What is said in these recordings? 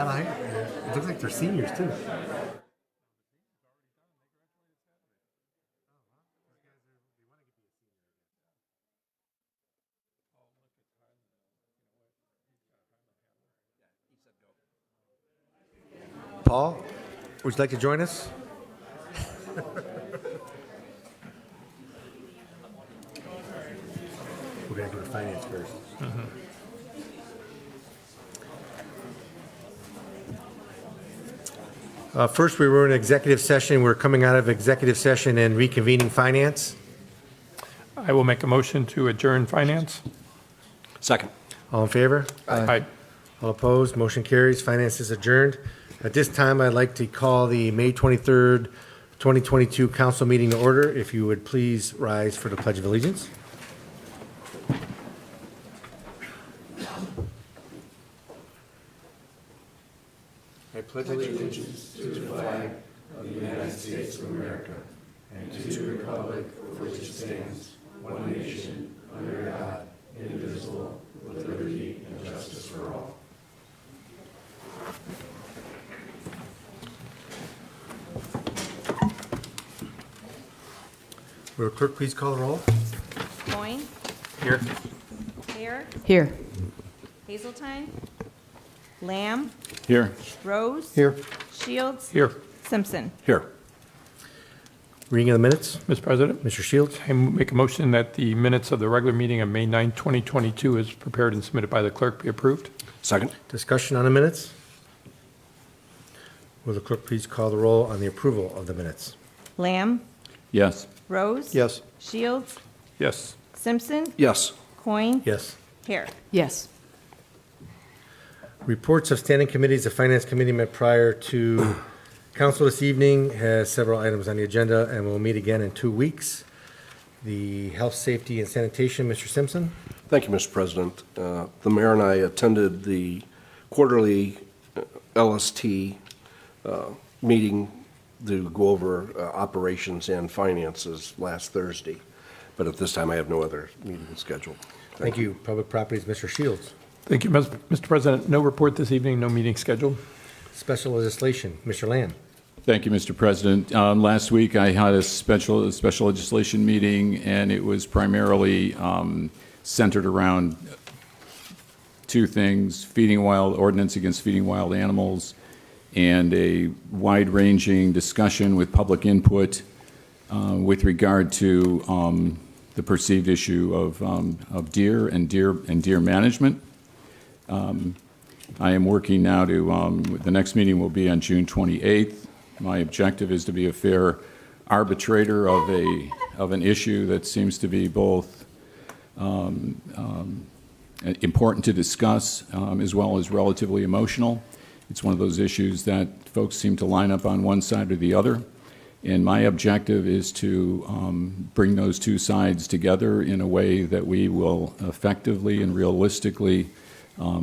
It looks like they're seniors too. Paul, would you like to join us? We're going to go to finance first. First, we were in executive session. We're coming out of executive session and reconvening finance. I will make a motion to adjourn finance. Second. All in favor? Aye. All opposed? Motion carries. Finance is adjourned. At this time, I'd like to call the May 23rd, 2022 council meeting to order. If you would please rise for the Pledge of Allegiance. I pledge allegiance to the flag of the United States of America and to the republic for which it stands, one nation, under God, indivisible, with liberty and justice for all. Will the clerk please call the roll? Coyne. Here. Hare. Here. Hazeltine. Lamb. Here. Rose. Here. Shields. Here. Simpson. Here. Reading of the minutes. Mr. President, Mr. Shields. I make a motion that the minutes of the regular meeting of May 9, 2022 as prepared and submitted by the clerk be approved. Second. Discussion on the minutes. Will the clerk please call the roll on the approval of the minutes? Lamb. Yes. Rose. Yes. Shields. Yes. Simpson. Yes. Coyne. Yes. Hare. Yes. Reports of standing committees. The Finance Committee met prior to council this evening, has several items on the agenda, and we'll meet again in 2 weeks. The Health, Safety, and Sanitation, Mr. Simpson. Thank you, Mr. President. The mayor and I attended the quarterly LST meeting to go over operations and finances last Thursday. But at this time, I have no other meeting scheduled. Thank you. Public Properties, Mr. Shields. Thank you, Mr. President. No report this evening, no meeting scheduled. Special Legislation, Mr. Lamb. Thank you, Mr. President. Last week, I had a special legislation meeting, and it was primarily centered around two things: ordinance against feeding wild animals, and a wide-ranging discussion with public input with regard to the perceived issue of deer and deer management. I am working now to, the next meeting will be on June 28th. My objective is to be a fair arbitrator of an issue that seems to be both important to discuss as well as relatively emotional. It's one of those issues that folks seem to line up on one side or the other. And my objective is to bring those two sides together in a way that we will effectively and realistically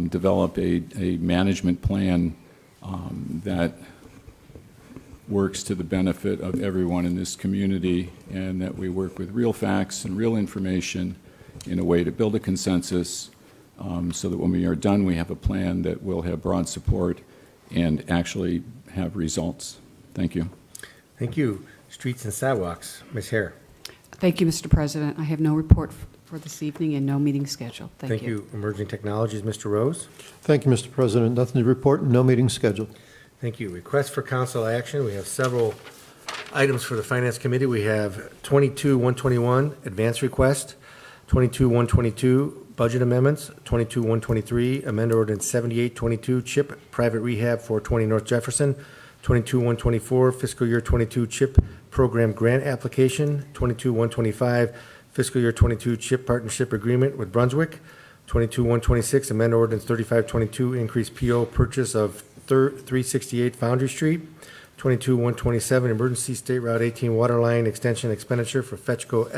develop a management plan that works to the benefit of everyone in this community, and that we work with real facts and real information in a way to build a consensus so that when we are done, we have a plan that will have broad support and actually have results. Thank you. Thank you. Streets and Sidewalks, Ms. Hare. Thank you, Mr. President. I have no report for this evening and no meeting scheduled. Thank you. Emerging Technologies, Mr. Rose. Thank you, Mr. President. Nothing to report, no meeting scheduled. Thank you. Request for council action. We have several items for the Finance Committee. We have 22-121, advance request, 22-122, budget amendments, 22-123, amend ordinance 7822, CHIP private rehab for 20 North Jefferson, 22-124, fiscal year 22 CHIP program grant application, 22-125, fiscal year 22 CHIP partnership agreement with Brunswick, 22-126, amend ordinance 3522, increase PO purchase of 368 Foundry Street, 22-127, emergency State Route 18 water line extension expenditure for Fetchco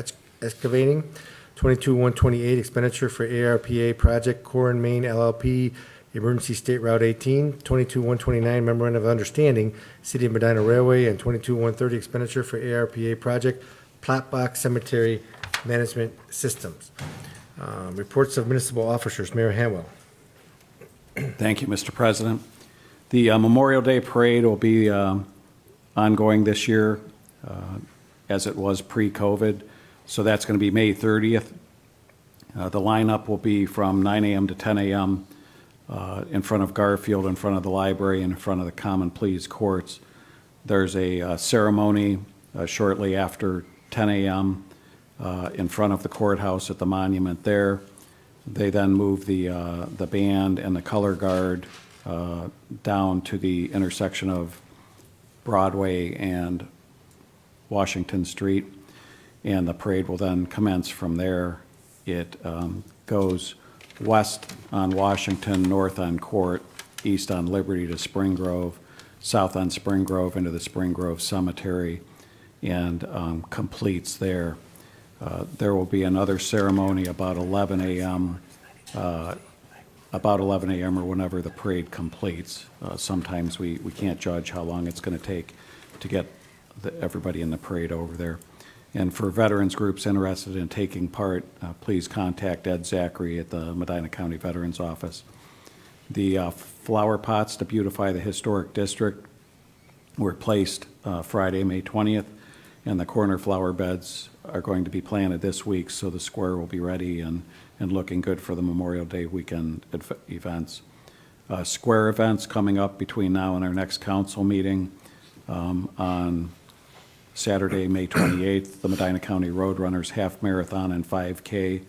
excavating, 22-128, expenditure for ARPA project Core and Main LLP, emergency State Route 18, 22-129, memorandum of understanding, City of Medina Railway, and 22-130, expenditure for ARPA project Plot Box Cemetery Management Systems. Reports of municipal officers, Mayor Hanwell. Thank you, Mr. President. The Memorial Day Parade will be ongoing this year as it was pre-COVID. So that's going to be May 30th. The lineup will be from 9 a.m. to 10 a.m. In front of Garfield, in front of the library, and in front of the Common Pleas Courts. There's a ceremony shortly after 10 a.m. In front of the courthouse at the monument there. They then move the band and the color guard down to the intersection of Broadway and Washington Street, and the parade will then commence from there. It goes west on Washington, north on Court, east on Liberty to Spring Grove, south on Spring Grove into the Spring Grove Cemetery, and completes there. There will be another ceremony about 11 a.m. Or whenever the parade completes. Sometimes we can't judge how long it's going to take to get everybody in the parade over there. And for veterans groups interested in taking part, please contact Ed Zachary at the Medina County Veterans Office. The flower pots to beautify the historic district were placed Friday, May 20th, and the corner flower beds are going to be planted this week, so the square will be ready and looking good for the Memorial Day weekend events. Square events coming up between now and our next council meeting on Saturday, May 28th, the Medina County Roadrunners Half Marathon and 5K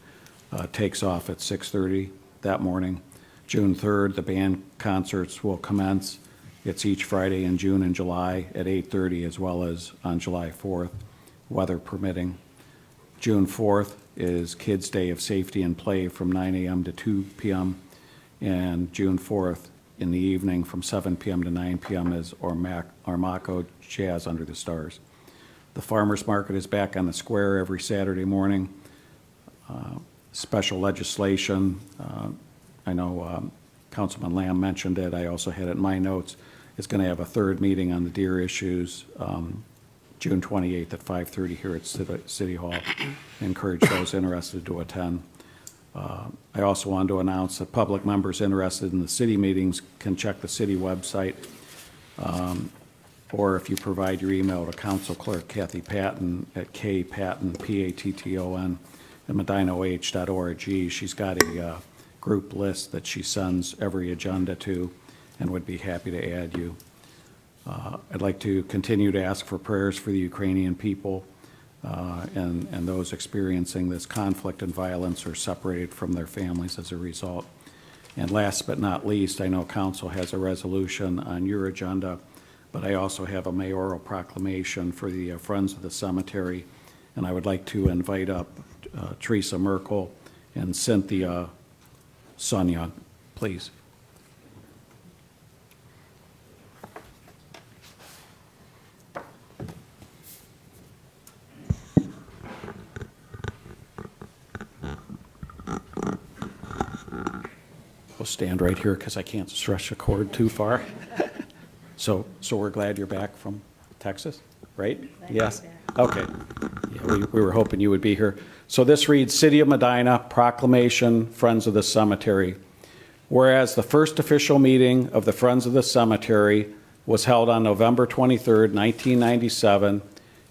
takes off at 6:30 that morning. June 3rd, the band concerts will commence. It's each Friday in June and July at 8:30, as well as on July 4th, weather permitting. June 4th is Kids' Day of Safety and Play from 9 a.m. to 2 p.m. And June 4th in the evening from 7 p.m. to 9 p.m. is Armaco Jazz Under the Stars. The farmers market is back on the square every Saturday morning. Special legislation, I know Councilman Lamb mentioned it, I also had it in my notes. It's going to have a third meeting on the deer issues, June 28th at 5:30 here at City Hall. I encourage those interested to attend. I also wanted to announce that public members interested in the city meetings can check the city website, or if you provide your email to Council Clerk Kathy Patton at kpatton, P-A-T-T-O-N, at medinaoh.org. She's got a group list that she sends every agenda to and would be happy to add you. I'd like to continue to ask for prayers for the Ukrainian people and those experiencing this conflict and violence or separated from their families as a result. And last but not least, I know Council has a resolution on your agenda, but I also have a mayoral proclamation for the Friends of the Cemetery, and I would like to invite up Teresa Merkel and Cynthia Sunyoung, please. We'll stand right here because I can't stretch the cord too far. So we're glad you're back from Texas, right? Yes. Okay. Yeah, we were hoping you would be here. So this reads, City of Medina, Proclamation, Friends of the Cemetery. Whereas the first official meeting of the Friends of the Cemetery was held on November 23rd, 1997,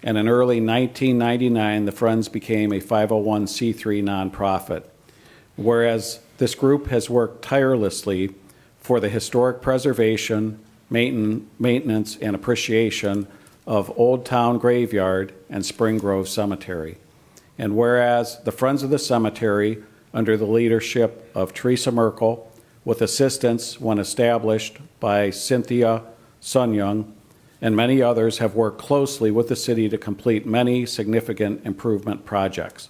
and in early 1999, the Friends became a 501c3 nonprofit. Whereas this group has worked tirelessly for the historic preservation, maintenance, and appreciation of Old Town Graveyard and Spring Grove Cemetery. And whereas the Friends of the Cemetery, under the leadership of Teresa Merkel, with assistance when established by Cynthia Sunyoung, and many others have worked closely with the city to complete many significant improvement projects.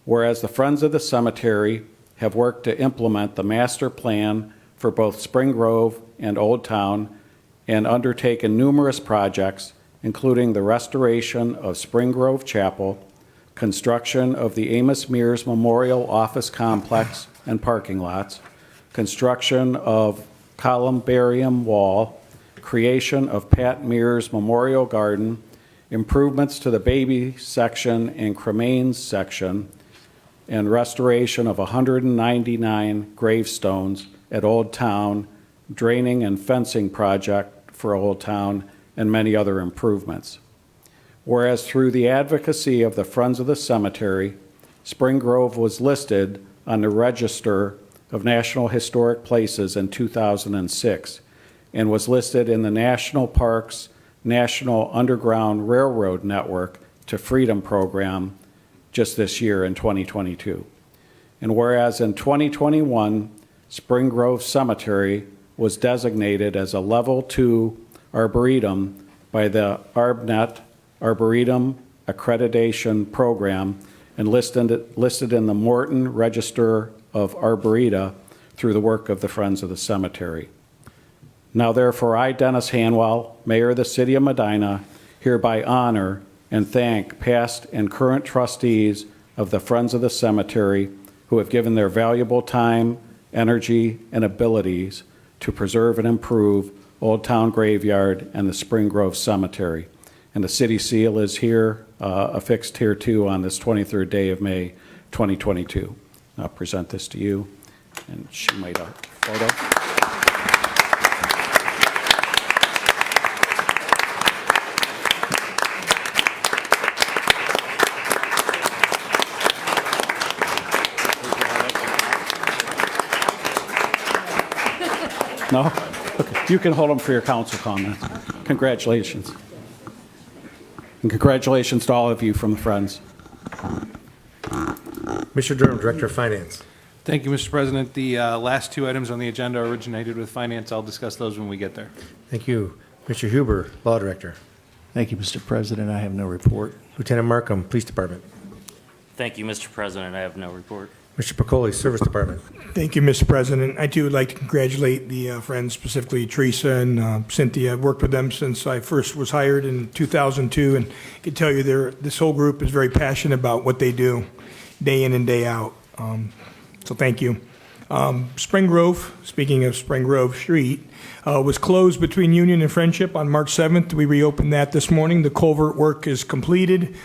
Whereas the Friends of the Cemetery have worked to implement the master plan for both Spring Grove and Old Town and undertaken numerous projects, including the restoration of Spring Grove Chapel, construction of the Amos Mears Memorial Office Complex and parking lots, construction of Columbarium Wall, creation of Pat Mears Memorial Garden, improvements to the baby section and cremains section, and restoration of 199 gravestones at Old Town draining and fencing project for Old Town, and many other improvements. Whereas through the advocacy of the Friends of the Cemetery, Spring Grove was listed on the Register of National Historic Places in 2006 and was listed in the National Parks National Underground Railroad Network to Freedom program just this year in 2022. And whereas in 2021, Spring Grove Cemetery was designated as a Level 2 Arboretum by the ArbNet Arboretum Accreditation Program and listed in the Morton Register of Arboreta through the work of the Friends of the Cemetery. Now therefore, I, Dennis Hanwell, Mayor of the City of Medina, hereby honor and thank past and current trustees of the Friends of the Cemetery who have given their valuable time, energy, and abilities to preserve and improve Old Town Graveyard and the Spring Grove Cemetery. And the city seal is here, affixed here too on this 23rd day of May 2022. I'll present this to you, and she made a photo. No? Okay. You can hold them for your council comments. Congratulations. And congratulations to all of you from the Friends. Mr. Durham, Director of Finance. Thank you, Mr. President. The last two items on the agenda originated with Finance. I'll discuss those when we get there. Thank you. Mr. Huber, Law Director. Thank you, Mr. President. I have no report. Lieutenant Markham, Police Department. Thank you, Mr. President. I have no report. Mr. Piccoli, Service Department. Thank you, Mr. President. I too would like to congratulate the Friends, specifically Teresa and Cynthia. I've worked with them since I first was hired in 2002, and I can tell you this whole group is very passionate about what they do day in and day out. So thank you. Spring Grove, speaking of Spring Grove Street, was closed between Union and Friendship on March 7th. We reopened that this morning. The culvert work is completed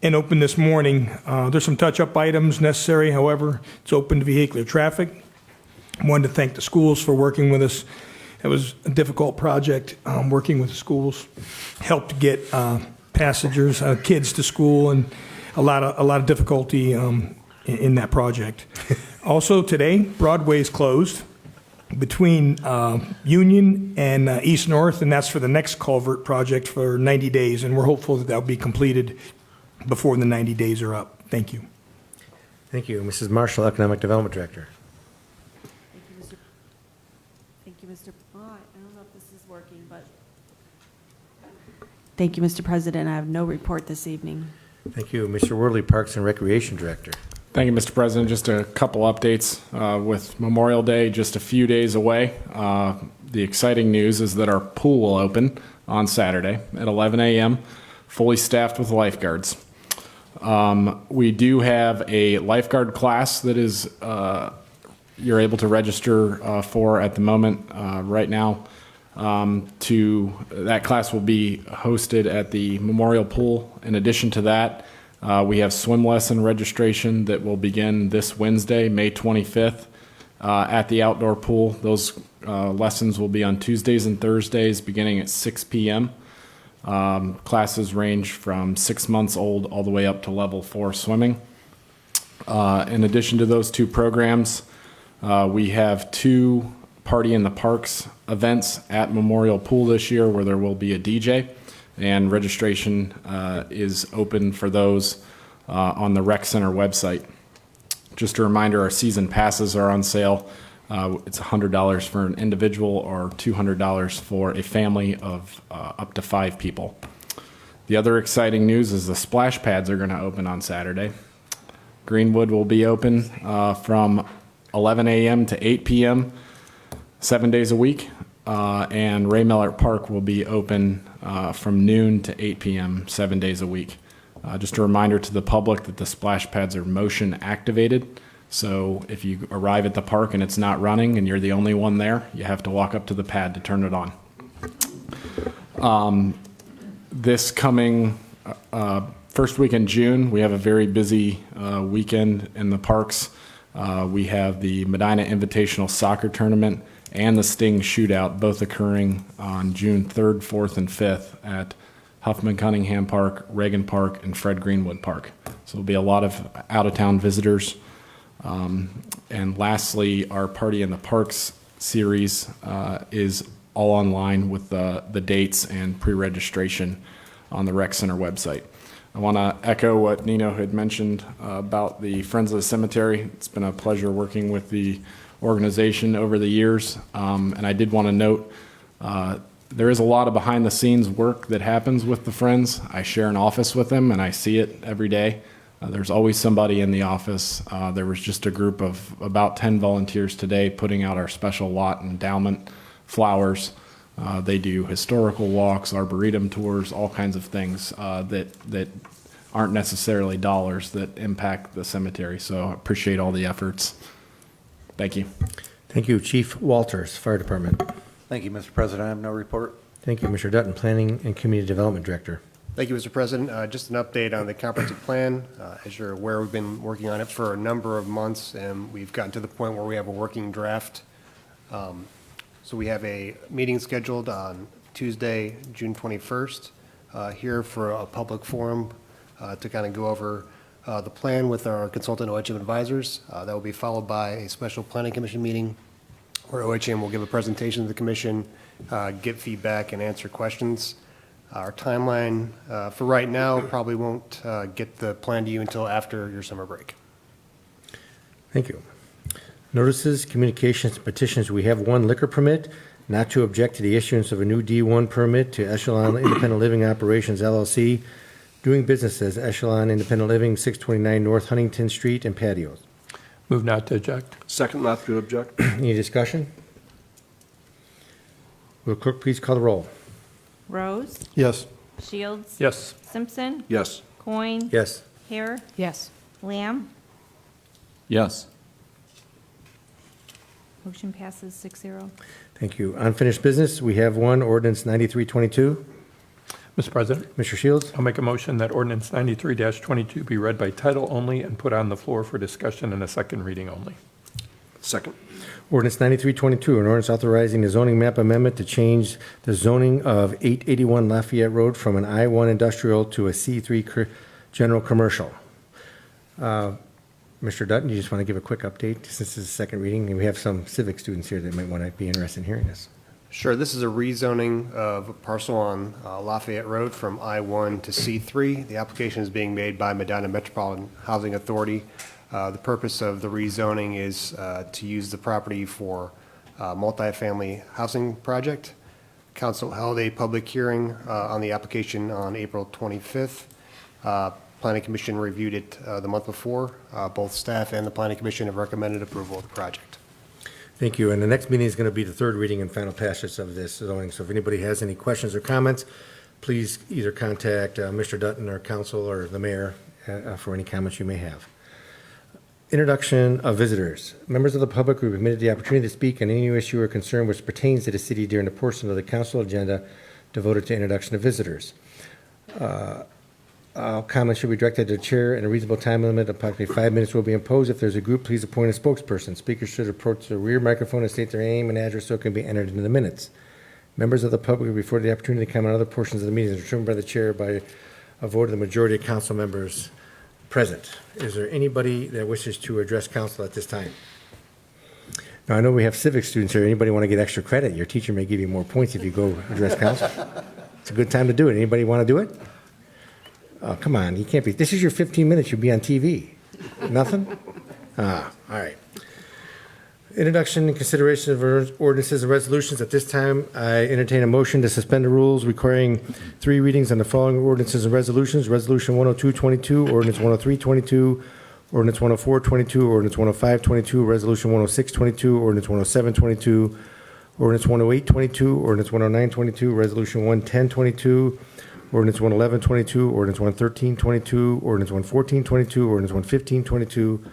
and opened this morning. There's some touch-up items necessary. However, it's open to vehicular traffic. I wanted to thank the schools for working with us. It was a difficult project, working with the schools. Helped get passengers, kids to school, and a lot of difficulty in that project. Also today, Broadway is closed between Union and East North, and that's for the next culvert project for 90 days, and we're hopeful that that'll be completed before the 90 days are up. Thank you. Thank you. Mrs. Marshall, Economic Development Director. Thank you, Mr. I don't know if this is working, but thank you, Mr. President. I have no report this evening. Thank you. Mr. Worley, Parks and Recreation Director. Thank you, Mr. President. Just a couple updates with Memorial Day just a few days away. The exciting news is that our pool will open on Saturday at 11 a.m., fully staffed with lifeguards. We do have a lifeguard class that is you're able to register for at the moment right now. That class will be hosted at the Memorial Pool. In addition to that, we have swim lesson registration that will begin this Wednesday, May 25th, at the outdoor pool. Those lessons will be on Tuesdays and Thursdays beginning at 6 p.m. Classes range from 6 months old all the way up to level 4 swimming. In addition to those two programs, we have 2 Party in the Parks events at Memorial Pool this year where there will be a DJ, and registration is open for those on the Rec Center website. Just a reminder, our season passes are on sale. It's $100 for an individual or $200 for a family of up to 5 people. The other exciting news is the splash pads are going to open on Saturday. Greenwood will be open from 11 a.m. to 8 p.m. 7 days a week, and Ray Mellert Park will be open from noon to 8 p.m. 7 days a week. Just a reminder to the public that the splash pads are motion activated. So if you arrive at the park and it's not running and you're the only one there, you have to walk up to the pad to turn it on. This coming first week in June, we have a very busy weekend in the parks. We have the Medina Invitational Soccer Tournament and the Sting Shootout, both occurring on June 3rd, 4th, and 5th at Huffman Cunningham Park, Reagan Park, and Fred Greenwood Park. So there'll be a lot of out-of-town visitors. And lastly, our Party in the Parks series is all online with the dates and pre-registration on the Rec Center website. I want to echo what Nino had mentioned about the Friends of the Cemetery. It's been a pleasure working with the organization over the years. And I did want to note there is a lot of behind-the-scenes work that happens with the Friends. I share an office with them, and I see it every day. There's always somebody in the office. There was just a group of about 10 volunteers today putting out our special lot endowment flowers. They do historical walks, arboretum tours, all kinds of things that aren't necessarily dollars that impact the cemetery. So I appreciate all the efforts. Thank you. Thank you. Chief Walters, Fire Department. Thank you, Mr. President. I have no report. Thank you. Mr. Dutton, Planning and Community Development Director. Thank you, Mr. President. Just an update on the comprehensive plan. As you're aware, we've been working on it for a number of months, and we've gotten to the point where we have a working draft. So we have a meeting scheduled on Tuesday, June 21st, here for a public forum to kind of go over the plan with our consultant OHM advisors. That will be followed by a special planning commission meeting where OHM will give a presentation to the commission, get feedback, and answer questions. Our timeline for right now probably won't get the plan to you until after your summer break. Thank you. Notices, communications, petitions. We have one liquor permit, not to object to the issuance of a new D1 permit to Echelon Independent Living Operations LLC, doing business as Echelon Independent Living, 629 North Huntington Street, and patios. Move not to object. Second, not to object. Any discussion? Will clerk please call the roll? Rose? Yes. Shields? Yes. Simpson? Yes. Coin? Yes. Hare? Yes. Lamb? Yes. Motion passes 6-0. Thank you. Unfinished business, we have one, ordinance 9322. Mr. President, Mr. Shields? I'll make a motion that ordinance 93-22 be read by title only and put on the floor for discussion and a second reading only. Second. Ordinance 9322, an ordinance authorizing the zoning map amendment to change the zoning of 881 Lafayette Road from an I-1 industrial to a C3 general commercial. Mr. Dutton, you just want to give a quick update since this is the second reading, and we have some civic students here that might want to be interested in hearing this. Sure. This is a rezoning of a parcel on Lafayette Road from I-1 to C3. The application is being made by Medina Metropolitan Housing Authority. The purpose of the rezoning is to use the property for multifamily housing project. Council held a public hearing on the application on April 25th. Planning Commission reviewed it the month before. Both staff and the Planning Commission have recommended approval of the project. Thank you. And the next meeting is going to be the third reading and final passage of this zoning. So if anybody has any questions or comments, please either contact Mr. Dutton or council or the mayor for any comments you may have. Introduction of visitors. Members of the public will be permitted the opportunity to speak on any issue or concern which pertains to the city during the portion of the council agenda devoted to introduction of visitors. All comments should be directed to the chair, and a reasonable time limit of approximately 5 minutes will be imposed. If there's a group, please appoint a spokesperson. Speakers should approach the rear microphone and state their name and address so it can be entered into the minutes. Members of the public will be afforded the opportunity to comment on other portions of the meeting as determined by the chair by a vote of the majority of council members present. Is there anybody that wishes to address council at this time? Now, I know we have civic students here. Anybody want to get extra credit? Your teacher may give you more points if you go address council. It's a good time to do it. Anybody want to do it? Oh, come on, you can't be. This is your 15 minutes. You'll be on TV. Nothing? All right. Introduction and consideration of ordinances and resolutions. At this time, I entertain a motion to suspend the rules requiring 3 readings on the following ordinances and resolutions. Resolution 10222, ordinance 10322, ordinance 10422, ordinance 10522, resolution 10622, ordinance 10722, ordinance 10822, ordinance 10922, resolution 11022, ordinance 11122, ordinance 11322, ordinance 11422, ordinance 11522,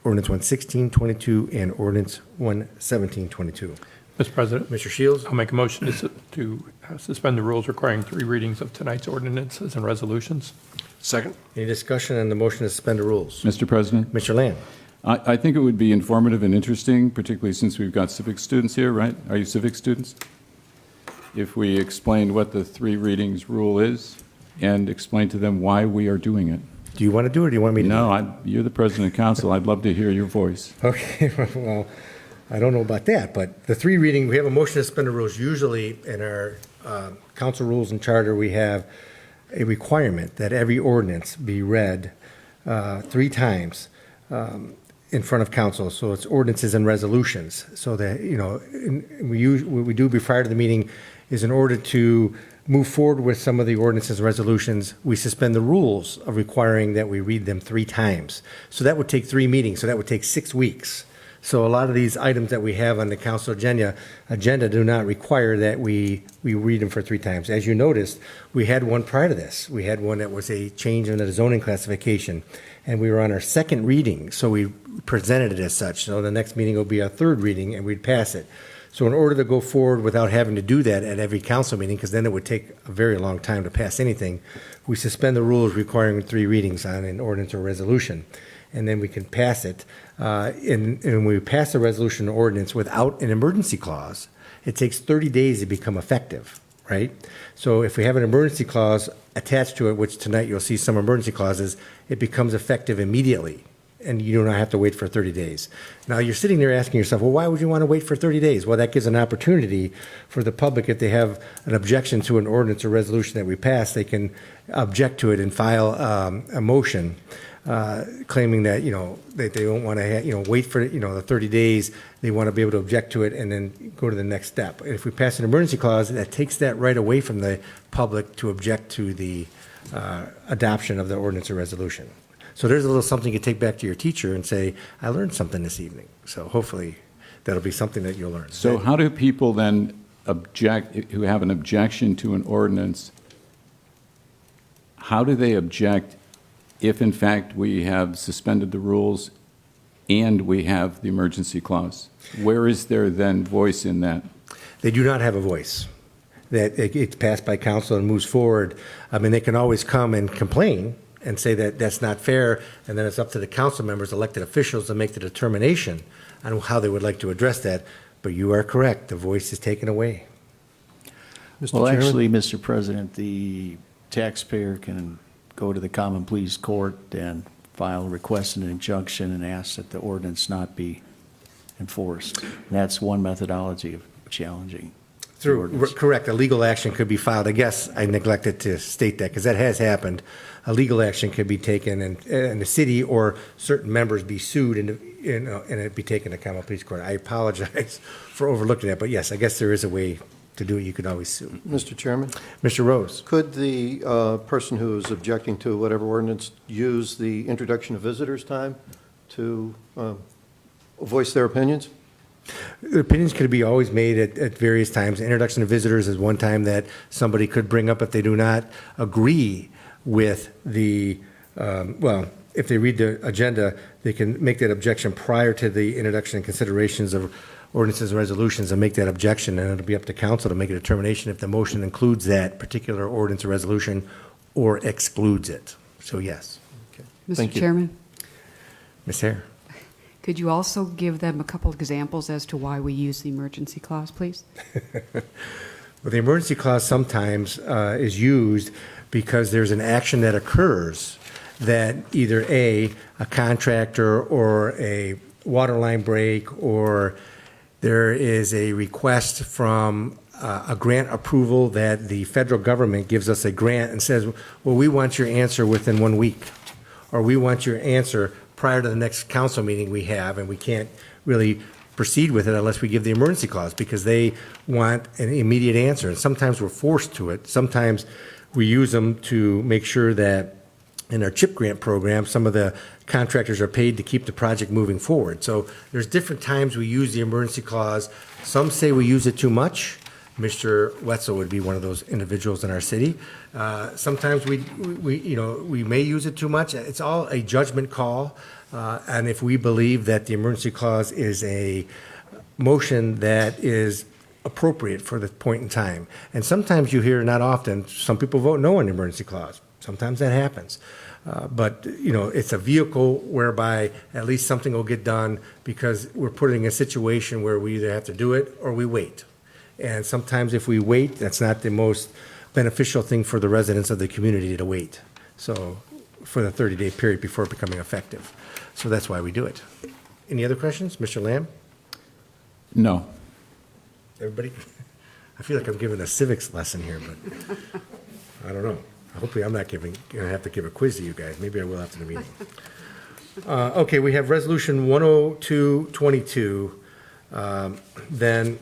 ordinance 11622, and ordinance 11722. Mr. President. Mr. Shields. I'll make a motion to suspend the rules requiring 3 readings of tonight's ordinances and resolutions. Second. Any discussion on the motion to suspend the rules? Mr. President, Mr. Lamb. I think it would be informative and interesting, particularly since we've got civics students here, right? Are you civics students? If we explained what the 3 readings rule is and explain to them why we are doing it. Do you want to do it, or do you want me to? No, you're the president of council. I'd love to hear your voice. Okay, well, I don't know about that, but the 3 reading, we have a motion to suspend the rules. Usually in our council rules and charter, we have a requirement that every ordinance be read 3 times in front of council. So it's ordinances and resolutions. So that, what we do prior to the meeting is in order to move forward with some of the ordinances and resolutions, we suspend the rules of requiring that we read them 3 times. So that would take 3 meetings, so that would take 6 weeks. So a lot of these items that we have on the council agenda do not require that we read them for 3 times. As you noticed, we had one prior to this. We had one that was a change in the zoning classification, and we were on our 2nd reading, so we presented it as such. So the next meeting will be our 3rd reading, and we'd pass it. So in order to go forward without having to do that at every council meeting, because then it would take a very long time to pass anything, we suspend the rules requiring 3 readings on an ordinance or resolution. And then we can pass it. And when we pass a resolution or ordinance without an emergency clause, it takes 30 days to become effective, right? So if we have an emergency clause attached to it, which tonight you'll see some emergency clauses, it becomes effective immediately, and you do not have to wait for 30 days. Now, you're sitting there asking yourself, well, why would you want to wait for 30 days? Well, that gives an opportunity for the public, if they have an objection to an ordinance or resolution that we pass, they can object to it and file a motion claiming that, that they don't want to, wait for, the 30 days. They want to be able to object to it and then go to the next step. And if we pass an emergency clause, that takes that right away from the public to object to the adoption of the ordinance or resolution. So there's a little something you can take back to your teacher and say, I learned something this evening. So hopefully that'll be something that you'll learn. So how do people then object, who have an objection to an ordinance, how do they object if in fact we have suspended the rules and we have the emergency clause? Where is their then voice in that? They do not have a voice. That it's passed by council and moves forward. I mean, they can always come and complain and say that that's not fair, and then it's up to the council members, elected officials, to make the determination on how they would like to address that. But you are correct, the voice is taken away. Mr. Well, Chairman? actually, Mr. President, the taxpayer can go to the common pleas court and file a request and an injunction and ask that the ordinance not be enforced. And that's one methodology of challenging. Correct, a legal action could be filed. I guess I neglected to state that, because that has happened. A legal action could be taken, and the city or certain members be sued, and it be taken to common pleas court. I apologize for overlooking that, but yes, I guess there is a way to do it. You could always sue. Mr. Chairman? Mr. Rose? Could the person who is objecting to whatever ordinance use the introduction of visitors time to voice their opinions? The opinions could be always made at various times. Introduction of visitors is one time that somebody could bring up if they do not agree with the, if they read the agenda, they can make that objection prior to the introduction and considerations of ordinances and resolutions and make that objection, and it'll be up to council to make a determination if the motion includes that particular ordinance or resolution or excludes it. So yes. Okay. Mr. Chairman, Ms. Hare? could you also give them a couple examples as to why we use the emergency clause, please? Well, the emergency clause sometimes is used because there's an action that occurs that either a contractor or a water line break, or there is a request from a grant approval that the federal government gives us a grant and says, well, we want your answer within 1 week, or we want your answer prior to the next council meeting we have, and we can't really proceed with it unless we give the emergency clause, because they want an immediate answer. And sometimes we're forced to it. Sometimes we use them to make sure that in our CHIP grant program, some of the contractors are paid to keep the project moving forward. So there's different times we use the emergency clause. Some say we use it too much. Mr. Wetzel would be one of those individuals in our city. Sometimes we may use it too much. It's all a judgment call. And if we believe that the emergency clause is a motion that is appropriate for the point in time. And sometimes you hear, not often, some people vote no on the emergency clause. Sometimes that happens. But, it's a vehicle whereby at least something will get done because we're putting a situation where we either have to do it or we wait. And sometimes if we wait, that's not the most beneficial thing for the residents of the community to wait. So, for the 30-day period before becoming effective. So that's why we do it. Any other questions? Mr. Lamb? No. Everybody? I feel like I'm giving a civics lesson here, but I don't know. Hopefully I'm not going to have to give a quiz to you guys. Maybe I will after the meeting. Okay, we have Resolution 10222. Then,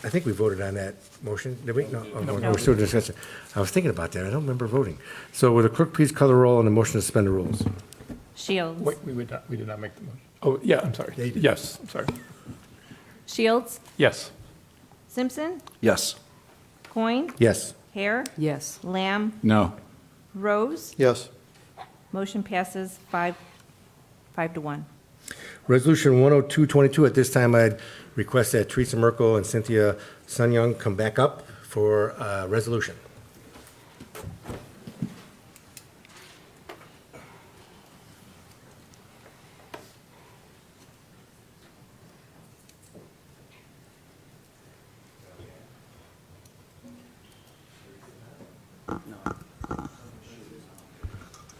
I think we voted on that motion, did we? No, we're still discussing. I was thinking about that. I don't remember voting. So will the clerk please call the roll on the motion to suspend the rules? Shields. Wait, we did not make the motion. Oh, yeah, I'm sorry. They did. Yes, I'm sorry. Shields. Yes. Simpson. Yes. Coin. Yes. Hare. Yes. Lamb. No. Rose. Yes. Motion passes 5 to 1. Resolution 10222, at this time I'd request that Teresa Merkel and Cynthia Sun Young come back up for resolution.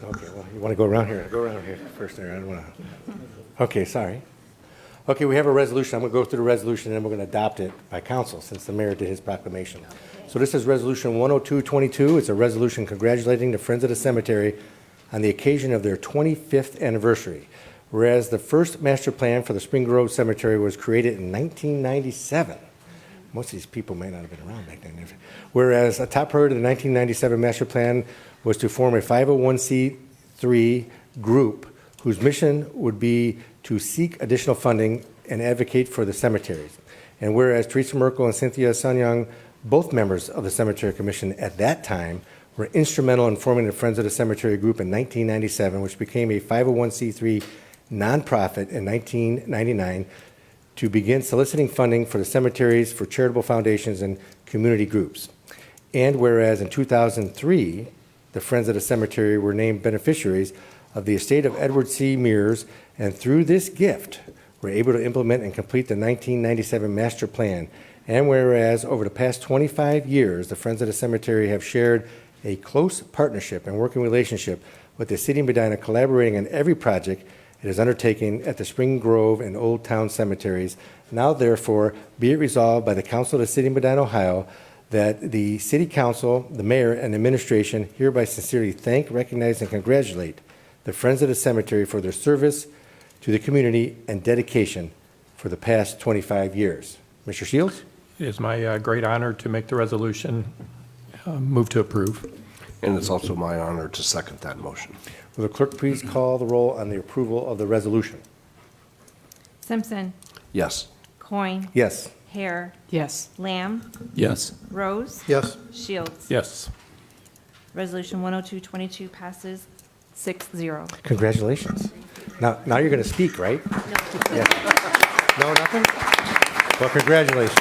Okay, well, you want to go around here? Go around here first there. I don't want to. Okay, sorry. Okay, we have a resolution. I'm going to go through the resolution, and then we're going to adopt it by council, since the mayor did his proclamation. So this is Resolution 10222. It's a resolution congratulating the Friends of the Cemetery on the occasion of their 25th anniversary. Whereas the first master plan for the Spring Grove Cemetery was created in 1997. Most of these people may not have been around back then. Whereas a top priority of the 1997 master plan was to form a 501c3 group whose mission would be to seek additional funding and advocate for the cemeteries. And whereas Teresa Merkel and Cynthia Sun Young, both members of the Cemetery Commission at that time, were instrumental in forming the Friends of the Cemetery Group in 1997, which became a 501c3 nonprofit in 1999 to begin soliciting funding for the cemeteries for charitable foundations and community groups. And whereas in 2003, the Friends of the Cemetery were named beneficiaries of the estate of Edward C. Mears, and through this gift were able to implement and complete the 1997 master plan. And whereas over the past 25 years, the Friends of the Cemetery have shared a close partnership and working relationship with the City of Medina, collaborating on every project it is undertaking at the Spring Grove and Old Town cemeteries. Now, therefore, be it resolved by the Council of the City of Medina, Ohio, that the City Council, the Mayor, and administration hereby sincerely thank, recognize, and congratulate the Friends of the Cemetery for their service to the community and dedication for the past 25 years. Mr. Shields? It is my great honor to make the resolution. Move to approve. And it's also my honor to second that motion. Will the clerk please call the roll on the approval of the resolution? Simpson. Yes. Coin. Yes. Hare. Yes. Lamb. Yes. Rose. Yes. Shields. Yes. Resolution 10222 passes 6-0. Congratulations. Now you're going to speak, right? No. Yeah. No, nothing? Well, congratulations.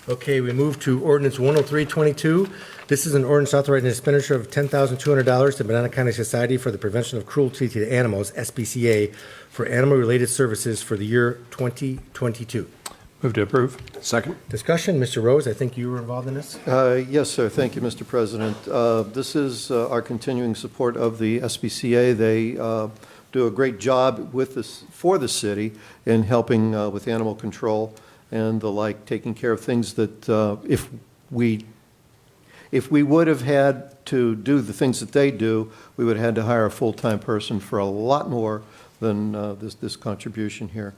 Okay, we move to ordinance 10322. This is an ordinance authorizing the expenditure of $10,200 to Medina County Society for the Prevention of Cruelty to Animals, SPCA, for animal-related services for the year 2022. Move to approve. Second. Discussion, Mr. Rose, I think you were involved in this? Yes, sir. Thank you, Mr. President. This is our continuing support of the SPCA. They do a great job with this, for the city in helping with animal control and the like, taking care of things that if we would have had to do the things that they do, we would have had to hire a full-time person for a lot more than this contribution here.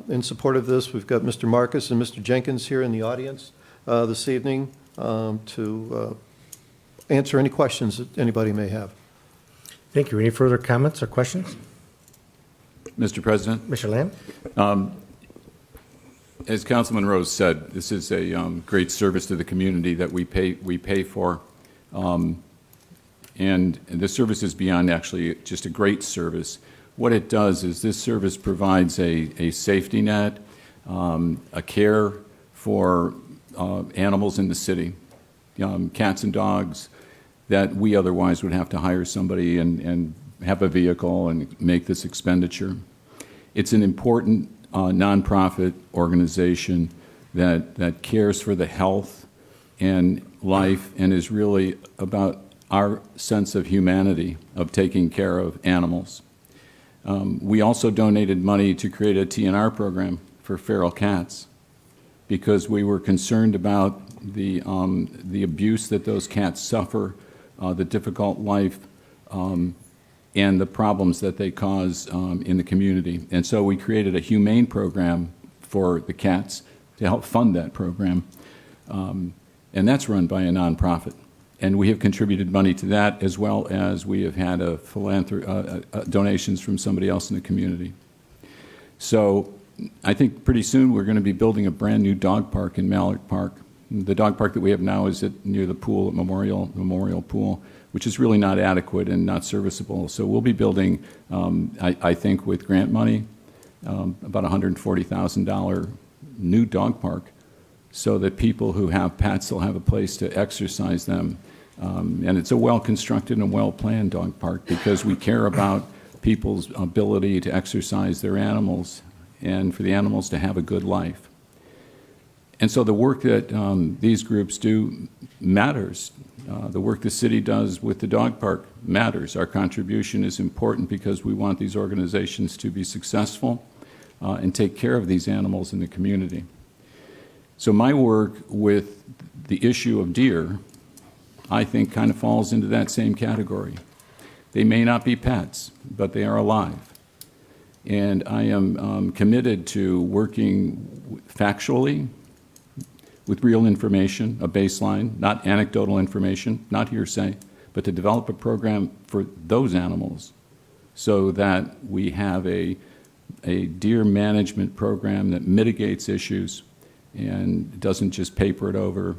In support of this, we've got Mr. Marcus and Mr. Jenkins here in the audience this evening to answer any questions that anybody may have. Thank you. Any further comments or questions? Mr. President? Mr. Lamb? As Councilman Rose said, this is a great service to the community that we pay for. And the service is beyond actually just a great service. What it does is this service provides a safety net, a care for animals in the city, cats and dogs, that we otherwise would have to hire somebody and have a vehicle and make this expenditure. It's an important nonprofit organization that cares for the health and life and is really about our sense of humanity of taking care of animals. We also donated money to create a TNR program for feral cats because we were concerned about the abuse that those cats suffer, the difficult life, and the problems that they cause in the community. And so we created a humane program for the cats to help fund that program. And that's run by a nonprofit. And we have contributed money to that as well as we have had donations from somebody else in the community. So I think pretty soon we're going to be building a brand new dog park in Mallard Park. The dog park that we have now is near the pool at Memorial Pool, which is really not adequate and not serviceable. So we'll be building, I think with grant money, about $140,000 new dog park so that people who have pets will have a place to exercise them. And it's a well-constructed and well-planned dog park because we care about people's ability to exercise their animals and for the animals to have a good life. And so the work that these groups do matters. The work the city does with the dog park matters. Our contribution is important because we want these organizations to be successful and take care of these animals in the community. So my work with the issue of deer, I think, kind of falls into that same category. They may not be pets, but they are alive. And I am committed to working factually with real information, a baseline, not anecdotal information, not hearsay, but to develop a program for those animals so that we have a deer management program that mitigates issues and doesn't just paper it over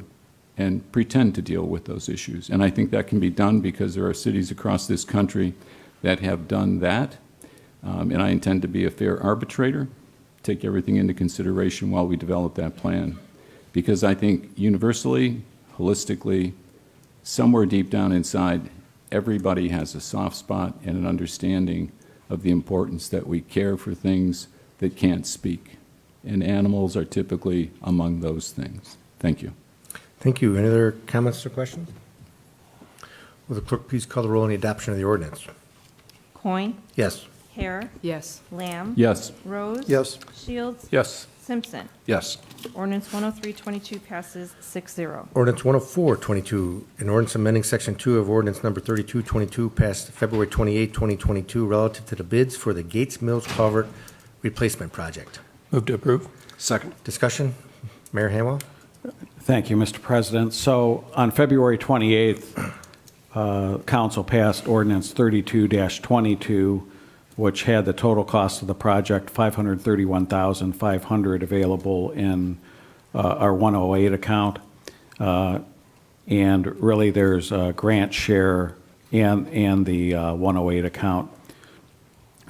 and pretend to deal with those issues. And I think that can be done because there are cities across this country that have done that. And I intend to be a fair arbitrator, take everything into consideration while we develop that plan. Because I think universally, holistically, somewhere deep down inside, everybody has a soft spot and an understanding of the importance that we care for things that can't speak. And animals are typically among those things. Thank you. Thank you. Any other comments or questions? Will the clerk please call the roll on the adoption of the ordinance? Coin. Yes. Hare. Yes. Lamb. Yes. Rose. Yes. Shields. Yes. Simpson. Yes. Ordinance 10322 passes 6-0. Ordinance 10422, an ordinance amending Section 2 of Ordinance Number 3222 passed February 28, 2022, relative to the bids for the Gates Mills Culvert Replacement Project. Move to approve. Second. Discussion? Mayor Hamwell? Thank you, Mr. President. So on February 28th, council passed ordinance 32-22, which had the total cost of the project, $531,500 available in our 108 account. And really, there's a grant share and the 108 account.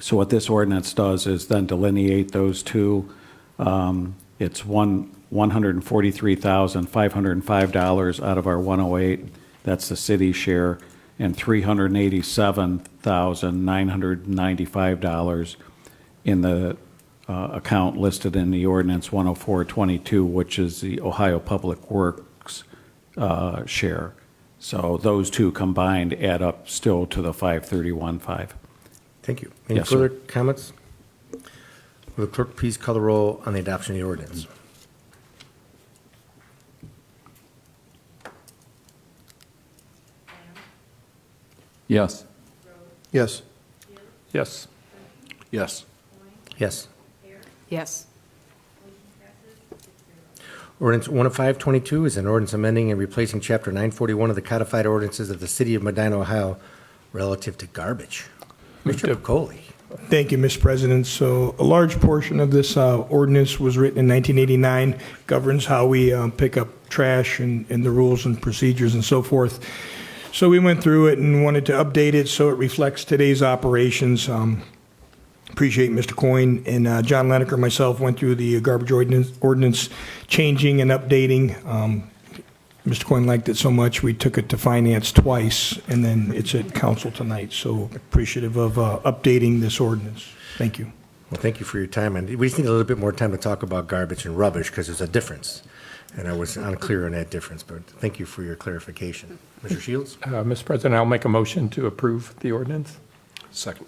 So what this ordinance does is then delineate those two. It's $143,505 out of our 108. That's the city share, and $387,995 in the account listed in the ordinance 10422, which is the Ohio Public Works share. So those two combined add up still to the 531.5. Thank you. Any Yes, sir. further comments? Will the clerk please call the roll on the adoption of the ordinance? Yes. Yes. Yes. Yes. Yes. Yes. Ordinance 10522 is an ordinance amending and replacing Chapter 941 of the codified ordinances of the City of Medina, Ohio, relative to garbage. Mr. Pacoli. Thank you, Mr. President. So a large portion of this ordinance was written in 1989, governs how we pick up trash and the rules and procedures and so forth. So we went through it and wanted to update it so it reflects today's operations. Appreciate Mr. Coyne and John Leneker and myself went through the garbage ordinance changing and updating. Mr. Coyne liked it so much, we took it to finance twice, and then it's at council tonight. So appreciative of updating this ordinance. Thank you. Well, thank you for your time, and we just need a little bit more time to talk about garbage and rubbish, because there's a difference, and I was unclear on that difference, but thank you for your clarification. Mr. Shields? Mr. President, I'll make a motion to approve the ordinance. Second.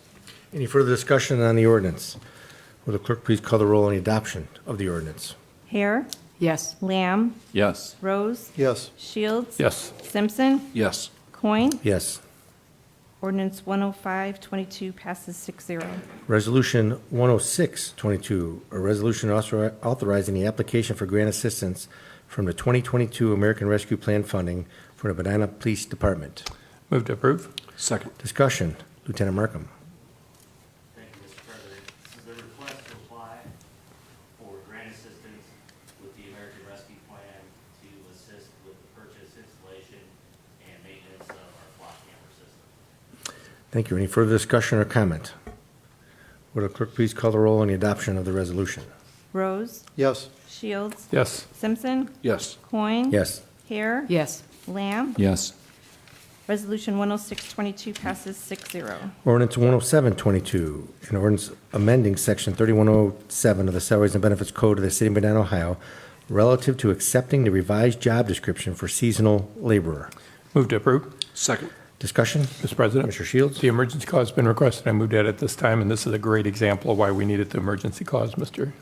Any further discussion on the ordinance? Will the clerk please call the roll on the adoption of the ordinance? Hare, Yes. Lamb, Yes. Rose, Yes. Shields. Yes. Simpson, Yes. Coin. Yes. Ordinance 105-22 passes 6-0. Resolution 106-22, a resolution authorizing the application for grant assistance from the 2022 American Rescue Plan funding for the Medina Police Department. Move to approve. Second. Discussion. Lieutenant Markham. Thank you, Mr. President. This is a request to apply for grant assistance with the American Rescue Plan to assist with the purchase, installation, and maintenance of our flock camera system. Thank you. Any further discussion or comment? Will the clerk please call the roll on the adoption of the resolution? Rose, Yes. Shields. Yes. Simpson, Yes. Coin. Yes. Hare. Yes. Lamb. Yes. Resolution 106-22 passes 6-0. Ordinance 107-22, an ordinance amending Section 3107 of the Salaries and Benefits Code of the City of Medina, Ohio, relative to accepting the revised job description for seasonal laborer. Move to approve. Second. Discussion? Mr. President. Mr. Shields? The emergency clause has been requested. I moved that at this time, and this is a great example of why we needed the emergency clause, Mr.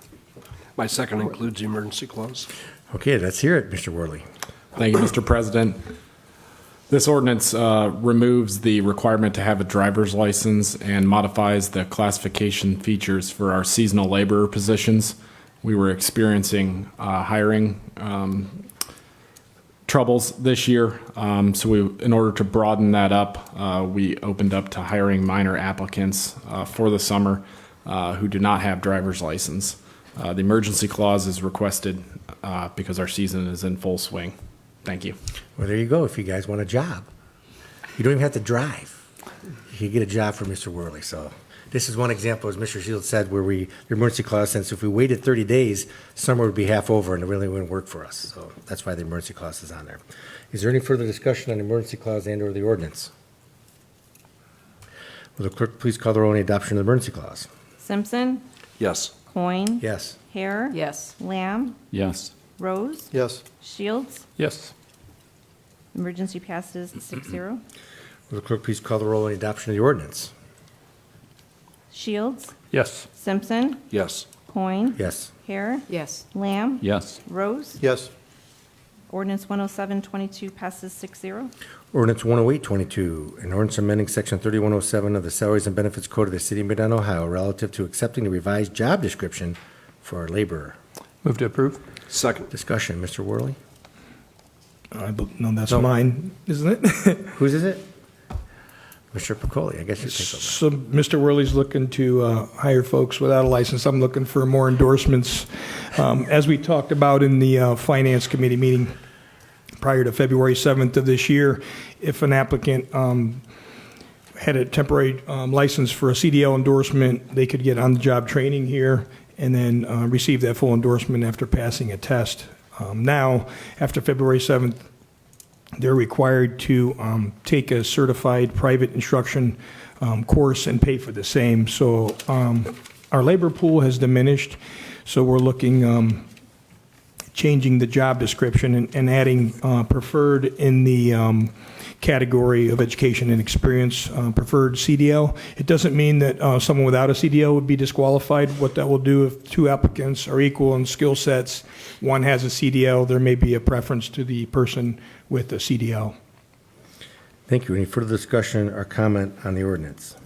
My second includes the emergency clause. Okay, let's hear it, Mr. Worley. Thank you, Mr. President. This ordinance removes the requirement to have a driver's license and modifies the classification features for our seasonal laborer positions. We were experiencing hiring troubles this year, so in order to broaden that up, we opened up to hiring minor applicants for the summer who do not have driver's license. The emergency clause is requested because our season is in full swing. Thank you. Well, there you go. If you guys want a job, you don't even have to drive. You can get a job for Mr. Worley. So this is one example, as Mr. Shields said, where the emergency clause, since if we waited 30 days, summer would be half over and it really wouldn't work for us. So that's why the emergency clause is on there. Is there any further discussion on the emergency clause and or the ordinance? Will the clerk please call the roll on the adoption of the emergency clause? Simpson, Yes. Coin. Yes. Hare. Yes. Lamb, Yes. Rose, Yes. Shields. Yes. Emergency passes 6-0. Will the clerk please call the roll on the adoption of the ordinance? Shields, Yes. Simpson, Yes. Coin. Yes. Hare. Yes. Lamb. Yes. Rose. Yes. Ordinance 107-22 passes 6-0. Ordinance 108-22, an ordinance amending Section 3107 of the Salaries and Benefits Code of the City of Medina, Ohio, relative to accepting the revised job description for our laborer. Move to approve. Second. Discussion, Mr. Worley? No, that's No. mine, isn't it? Whose is it? Mr. Picoli, I guess you take over. So Mr. Worley's looking to hire folks without a license. I'm looking for more endorsements. As we talked about in the Finance Committee meeting prior to February 7th of this year, if an applicant had a temporary license for a CDL endorsement, they could get on-the-job training here and then receive that full endorsement after passing a test. Now, after February 7th, they're required to take a certified private instruction course and pay for the same. So our labor pool has diminished, so we're looking, changing the job description and adding preferred in the category of education and experience, preferred CDL. It doesn't mean that someone without a CDL would be disqualified. What that will do if two applicants are equal in skill sets, one has a CDL, there may be a preference to the person with a CDL. Thank you. Any further discussion or comment on the ordinance?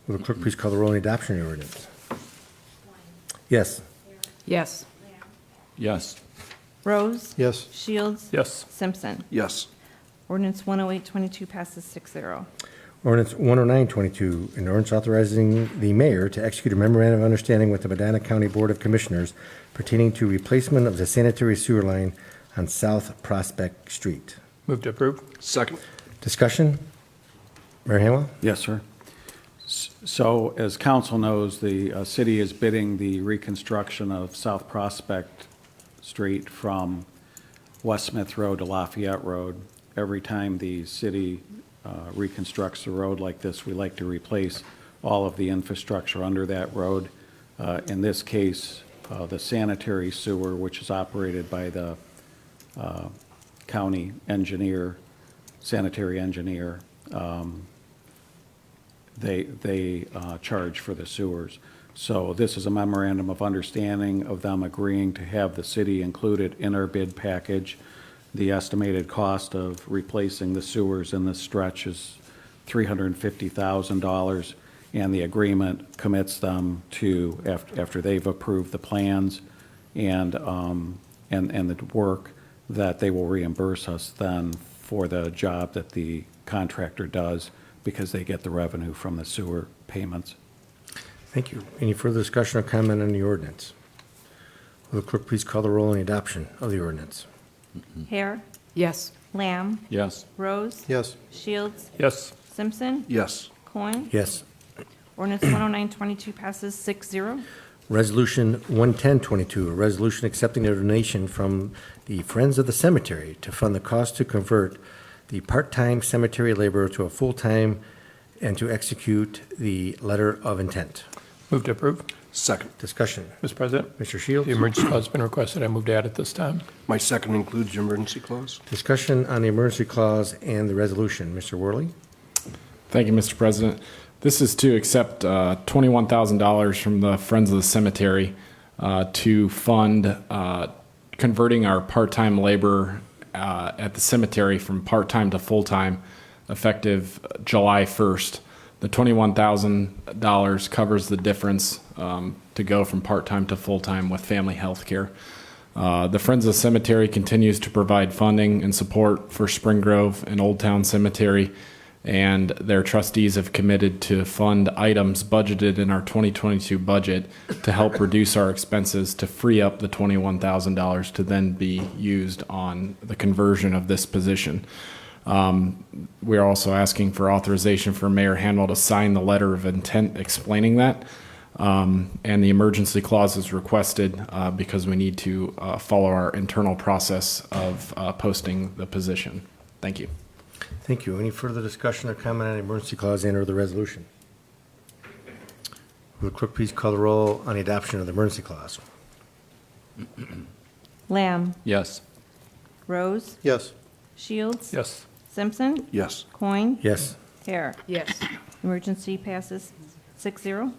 Will the clerk please call the roll on the adoption of the ordinance? Yes. Yes. Yes. Rose. Yes. Shields. Yes. Simpson. Yes. Ordinance 108-22 passes 6-0. Ordinance 109-22, an ordinance authorizing the mayor to execute a memorandum of understanding with the Medina County Board of Commissioners pertaining to replacement of the sanitary sewer line on South Prospect Street. Move to approve. Second. Discussion? Mayor Hamwell? Yes, sir. So as council knows, the city is bidding the reconstruction of South Prospect Street from West Smith Road to Lafayette Road. Every time the city reconstructs a road like this, we like to replace all of the infrastructure under that road. In this case, the sanitary sewer, which is operated by the county engineer, sanitary engineer, they charge for the sewers. So this is a memorandum of understanding of them agreeing to have the city included in our bid package. The estimated cost of replacing the sewers in this stretch is $350,000, and the agreement commits them to, after they've approved the plans and the work, that they will reimburse us then for the job that the contractor does, because they get the revenue from the sewer payments. Thank you. Any further discussion or comment on the ordinance? Will the clerk please call the roll on the adoption of the ordinance? Hare, Yes. Lamb, Yes. Rose, Yes. Shields, Yes. Simpson, Yes. Coin. Yes. Ordinance 10922 passes 6-0. Resolution 11022, a resolution accepting a donation from the Friends of the Cemetery to fund the cost to convert the part-time cemetery laborer to a full-time and to execute the letter of intent. Move to approve. Second. Discussion. Mr. President, Mr. Shields? the emergency clause has been requested. I move to add it this time. My second includes the emergency clause. Discussion on the emergency clause and the resolution. Mr. Worley? Thank you, Mr. President. This is to accept $21,000 from the Friends of the Cemetery to fund converting our part-time labor at the cemetery from part-time to full-time effective July 1st. The $21,000 covers the difference to go from part-time to full-time with family health care. The Friends of the Cemetery continues to provide funding and support for Spring Grove and Old Town Cemetery, and their trustees have committed to fund items budgeted in our 2022 budget to help reduce our expenses to free up the $21,000 to then be used on the conversion of this position. We are also asking for authorization for Mayor Hanwell to sign the letter of intent explaining that. And the emergency clause is requested because we need to follow our internal process of posting the position. Thank you. Thank you. Any further discussion or comment on the emergency clause and or the resolution? Will the clerk please call the roll on the adoption of the emergency clause? Lamb, Yes. Rose, Yes. Shields, Yes. Simpson, Yes. Coin. Yes. Hare. Yes. Emergency passes 6-0.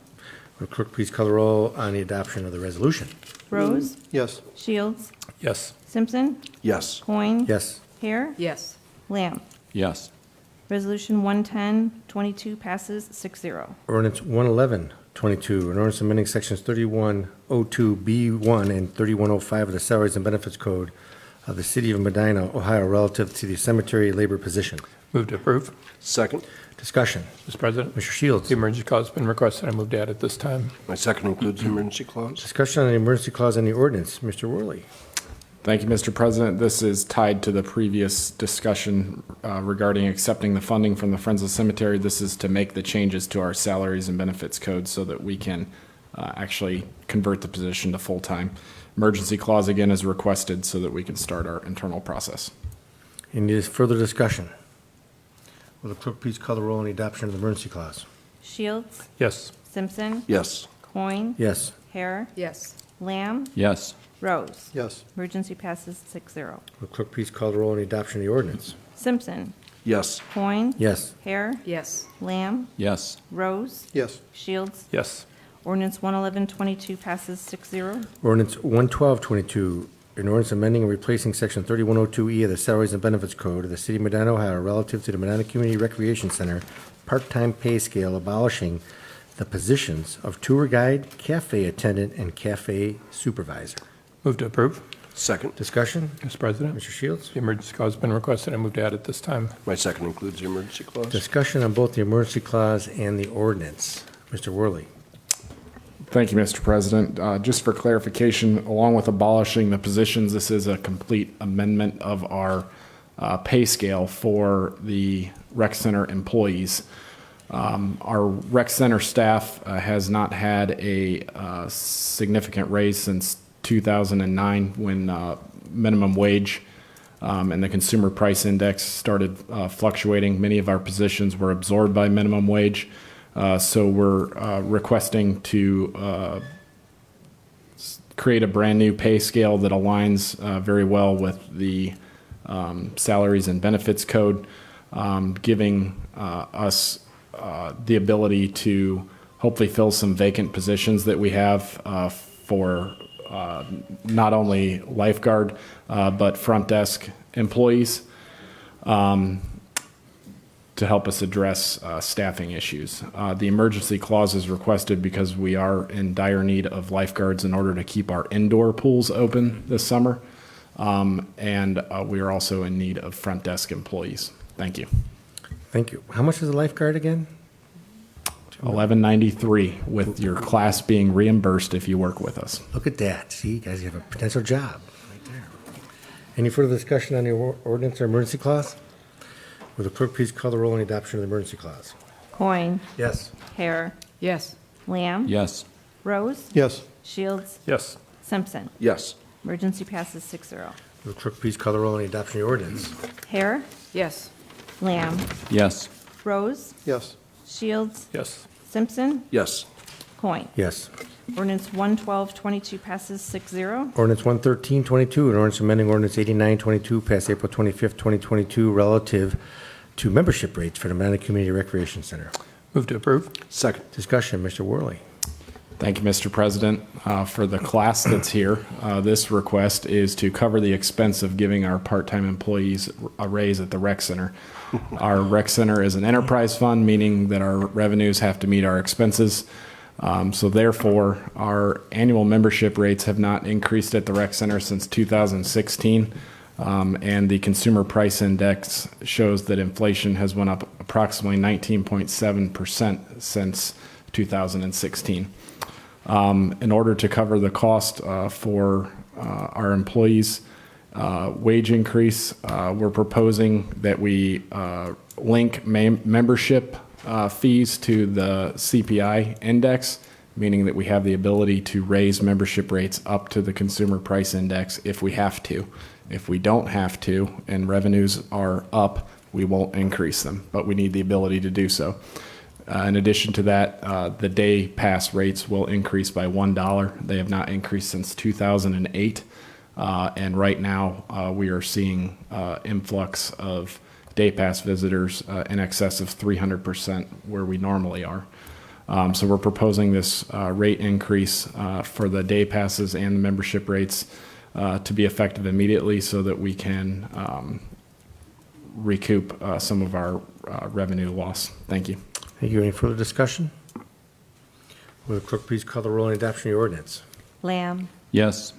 Will the clerk please call the roll on the adoption of the resolution? Rose, Yes. Shields, Yes. Simpson, Yes. Coin. Yes. Hare. Yes. Lamb. Yes. Resolution 11022 passes 6-0. Ordinance 11122, an ordinance amending sections 3102B1 and 3105 of the Salaries and Benefits Code of the City of Medina, Ohio, relative to the cemetery labor position. Move to approve. Second. Discussion. Mr. President, Mr. Shields? the emergency clause has been requested. I move to add it this time. My second includes the emergency clause. Discussion on the emergency clause and the ordinance. Mr. Worley? Thank you, Mr. President. This is tied to the previous discussion regarding accepting the funding from the Friends of the Cemetery. This is to make the changes to our salaries and benefits code so that we can actually convert the position to full-time. Emergency clause again is requested so that we can start our internal process. Any further discussion? Will the clerk please call the roll on the adoption of the emergency clause? Shields, Yes. Simpson, Yes. Coin. Yes. Hare. Yes. Lamb, Yes. Rose. Yes. Emergency passes 6-0. Will the clerk please call the roll on the adoption of the ordinance? Simpson, Yes. Coin. Yes. Hare. Yes. Lamb, Yes. Rose. Yes. Shields. Yes. Ordinance 11122 passes 6-0. Ordinance 11222, an ordinance amending and replacing section 3102E of the Salaries and Benefits Code of the City of Medina, Ohio, relative to the Medina Community Recreation Center part-time pay scale, abolishing the positions of tour guide, cafe attendant, and cafe supervisor. Move to approve. Second. Discussion? Mr. President, Mr. Shields? the emergency clause has been requested. I move to add it this time. My second includes the emergency clause. Discussion on both the emergency clause and the ordinance. Mr. Worley? Thank you, Mr. President. Just for clarification, along with abolishing the positions, this is a complete amendment of our pay scale for the rec center employees. Our rec center staff has not had a significant raise since 2009 when minimum wage and the consumer price index started fluctuating. Many of our positions were absorbed by minimum wage. So we're requesting to create a brand new pay scale that aligns very well with the salaries and benefits code, giving us the ability to hopefully fill some vacant positions that we have for not only lifeguard, but front desk employees to help us address staffing issues. The emergency clause is requested because we are in dire need of lifeguards in order to keep our indoor pools open this summer. And we are also in need of front desk employees. Thank you. Thank you. How much is a lifeguard again? $11.93 with your class being reimbursed if you work with us. Look at that. See, you guys have a potential job right there. Any further discussion on the ordinance or emergency clause? Will the clerk please call the roll on the adoption of the emergency clause? Coin. Yes. Hare. Yes. Lamb. Yes. Rose. Yes. Shields. Yes. Simpson. Yes. Emergency passes 6-0. Will the clerk please call the roll on the adoption of the ordinance? Hare. Yes. Lamb. Yes. Rose. Yes. Shields. Yes. Simpson. Yes. Coin. Yes. Ordinance 11222 passes 6-0. Ordinance 11322, an ordinance amending ordinance 8922 passed April 25th, 2022, relative to membership rates for the Medina Community Recreation Center. Move to approve. Second. Discussion, Mr. Worley. Thank you, Mr. President. For the class that's here, this request is to cover the expense of giving our part-time employees a raise at the rec center. Our rec center is an enterprise fund, meaning that our revenues have to meet our expenses. So therefore, our annual membership rates have not increased at the rec center since 2016. And the consumer price index shows that inflation has went up approximately 19.7% since 2016. In order to cover the cost for our employees' wage increase, we're proposing that we link membership fees to the CPI index, meaning that we have the ability to raise membership rates up to the consumer price index if we have to. If we don't have to and revenues are up, we won't increase them, but we need the ability to do so. In addition to that, the day pass rates will increase by $1. They have not increased since 2008. And right now, we are seeing influx of day pass visitors in excess of 300% where we normally are. So we're proposing this rate increase for the day passes and the membership rates to be effective immediately so that we can recoup some of our revenue loss. Thank you. Thank you. Any further discussion? Will the clerk please call the roll on the adoption of the ordinance? Lamb. Yes.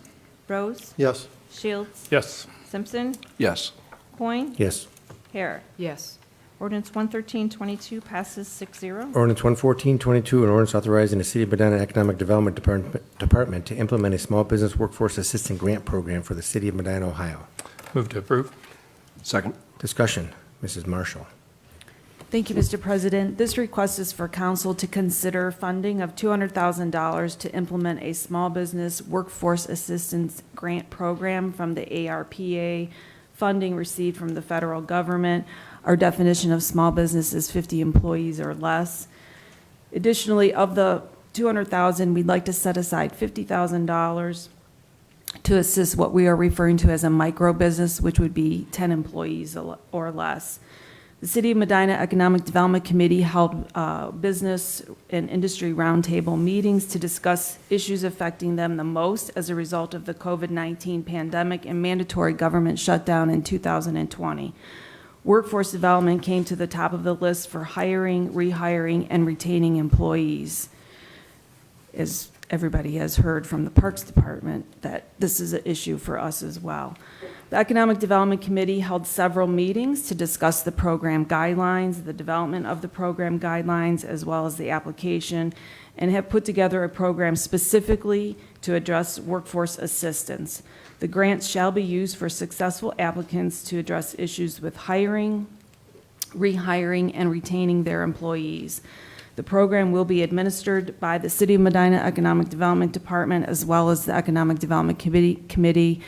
Rose. Yes. Shields. Yes. Simpson. Yes. Coin. Yes. Hare. Yes. Ordinance 11322 passes 6-0. Ordinance 11422, an ordinance authorizing the City of Medina Economic Development Department to implement a small business workforce assistance grant program for the City of Medina, Ohio. Move to approve. Second. Discussion. Mrs. Marshall. Thank you, Mr. President. This request is for council to consider funding of $200,000 to implement a small business workforce assistance grant program from the ARPA, funding received from the federal government. Our definition of small business is 50 employees or less. Additionally, of the $200,000, we'd like to set aside $50,000 to assist what we are referring to as a micro business, which would be 10 employees or less. The City of Medina Economic Development Committee held business and industry roundtable meetings to discuss issues affecting them the most as a result of the COVID-19 pandemic and mandatory government shutdown in 2020. Workforce development came to the top of the list for hiring, rehiring, and retaining employees. As everybody has heard from the Parks Department, that this is an issue for us as well. The Economic Development Committee held several meetings to discuss the program guidelines, the development of the program guidelines, as well as the application, and have put together a program specifically to address workforce assistance. The grants shall be used for successful applicants to address issues with hiring, rehiring, and retaining their employees. The program will be administered by the City of Medina Economic Development Department, as well as the Economic Development Committee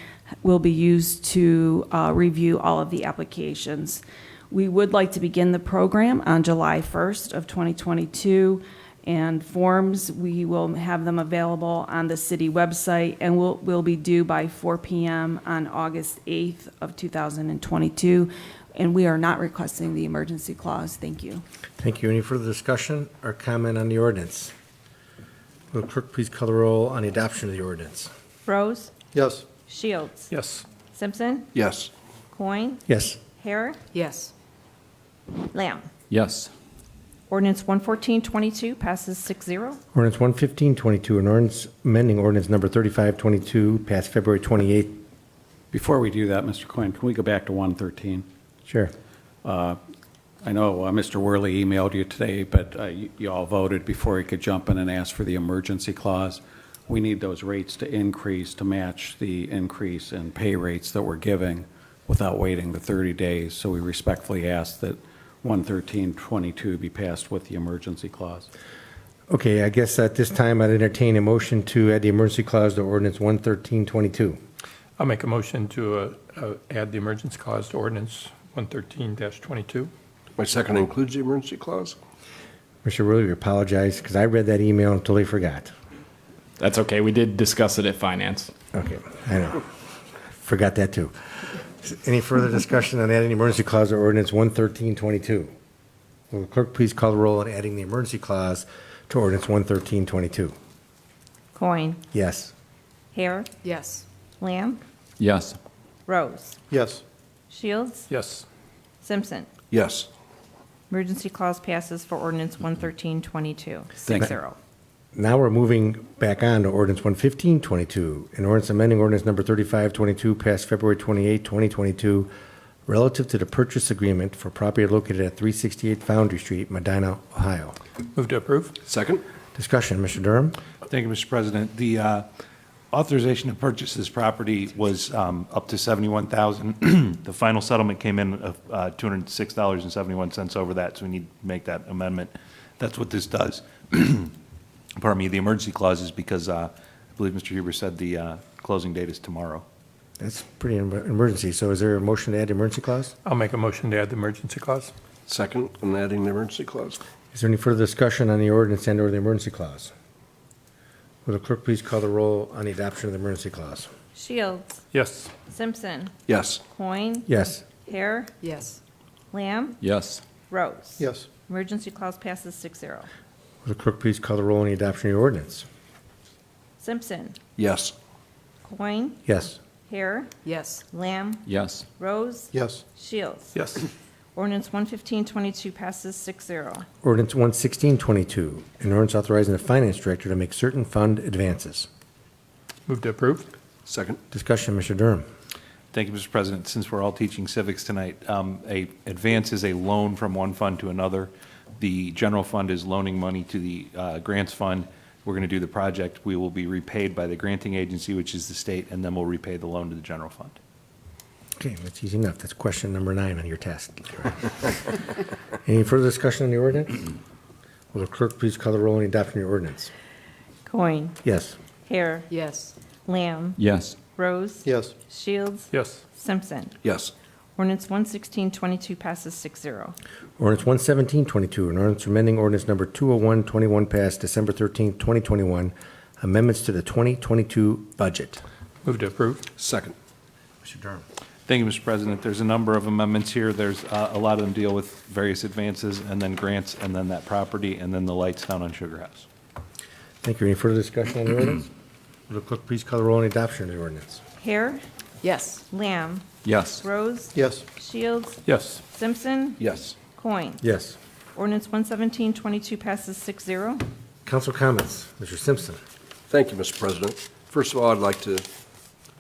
will be used to review all of the applications. We would like to begin the program on July 1st of 2022, and forms, we will have them available on the city website, and will be due by 4 p.m. on August 8th of 2022. And we are not requesting the emergency clause. Thank you. Thank you. Any further discussion or comment on the ordinance? Will the clerk please call the roll on the adoption of the ordinance? Rose? Yes. Shields? Yes. Simpson? Yes. Coin? Yes. Hare? Yes. Lamb? Yes. Ordinance 11422 passes 6-0. Ordinance 11522, an ordinance amending ordinance number 3522, passed February 28th. Before we do that, Mr. Coyne, can we go back to 113? Sure. I know Mr. Worley emailed you today, but you all voted before he could jump in and ask for the emergency clause. We need those rates to increase to match the increase in pay rates that we're giving without waiting the 30 days. So we respectfully ask that 11322 be passed with the emergency clause. Okay, I guess at this time I'd entertain a motion to add the emergency clause to ordinance 11322. I'll make a motion to add the emergency clause to ordinance 113-22. My second includes the emergency clause? Mr. Worley, we apologize because I read that email and totally forgot. That's okay. We did discuss it at finance. Okay, I know. Forgot that too. Any further discussion on adding the emergency clause to ordinance 11322? Will the clerk please call the roll on adding the emergency clause to ordinance 11322? Coin? Yes. Hare? Yes. Lamb? Yes. Rose? Yes. Shields? Yes. Simpson? Yes. Emergency clause passes for ordinance 11322, Thank you. 6-0. Now we're moving back on to ordinance 11522, an ordinance amending ordinance number 3522, passed February 28, 2022, relative to the purchase agreement for property located at 368 Foundry Street, Medina, Ohio. Move to approve. Second? Discussion, Mr. Durham? Thank you, Mr. President. The authorization to purchase this property was up to $71,000. The final settlement came in of $206.71 over that, so we need to make that amendment. That's what this does. Pardon me, the emergency clause is because I believe Mr. Huber said the closing date is tomorrow. That's pretty emergency. So is there a motion to add the emergency clause? I'll make a motion to add the emergency clause. Second on adding the emergency clause? Is there any further discussion on the ordinance and/or the emergency clause? Will the clerk please call the roll on the adoption of the emergency clause? Shields? Yes. Simpson? Yes. Coin? Yes. Hare? Yes. Lamb? Yes. Rose? Yes. Emergency clause passes 6-0. Will the clerk please call the roll on the adoption of the ordinance? Simpson? Yes. Coin? Yes. Hare? Yes. Lamb? Yes. Rose? Yes. Shields? Yes. Ordinance 11522 passes 6-0. Ordinance 11622, an ordinance authorizing the finance director to make certain fund advances. Move to approve. Second? Discussion, Mr. Durham. Thank you, Mr. President. Since we're all teaching civics tonight, a advance is a loan from one fund to another. The general fund is loaning money to the grants fund. We're going to do the project. We will be repaid by the granting agency, which is the state, and then we'll repay the loan to the general fund. Okay, that's easy enough. That's question number 9 on your test. Any further discussion on the ordinance? Will the clerk please call the roll on the adoption of the ordinance? Coin? Yes. Hare? Yes. Lamb? Yes. Rose? Yes. Shields? Yes. Simpson? Yes. Ordinance 11622 passes 6-0. Ordinance 11722, an ordinance amending ordinance number 20121, passed December 13, 2021, amendments to the 2022 budget. Move to approve. Second? Mr. Durham. Thank you, Mr. President. There's a number of amendments here. There's a lot of them deal with various advances and then grants and then that property and then the lights down on Sugar House. Thank you. Any further discussion on the ordinance? Will the clerk please call the roll on the adoption of the ordinance? Hare? Yes. Lamb? Yes. Rose? Yes. Shields? Yes. Simpson? Yes. Coin? Yes. Ordinance 11722 passes 6-0. Council comments. Mr. Simpson. Thank you, Mr. President. First of all, I'd like to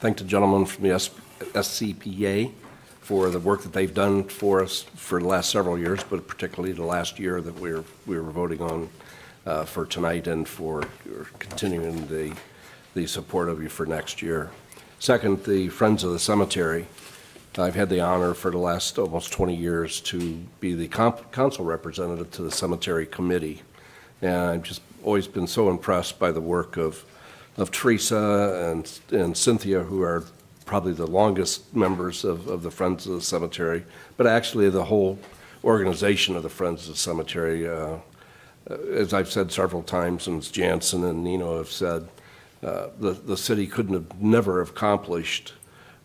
thank the gentleman from the SCPA for the work that they've done for us for the last several years, but particularly the last year that we were voting on for tonight and for continuing the support of you for next year. Second, the Friends of the Cemetery. I've had the honor for the last almost 20 years to be the council representative to the cemetery committee. And I've just always been so impressed by the work of Teresa and Cynthia, who are probably the longest members of the Friends of the Cemetery, but actually the whole organization of the Friends of the Cemetery. As I've said several times, and as Jansen and Nino have said, the city never have accomplished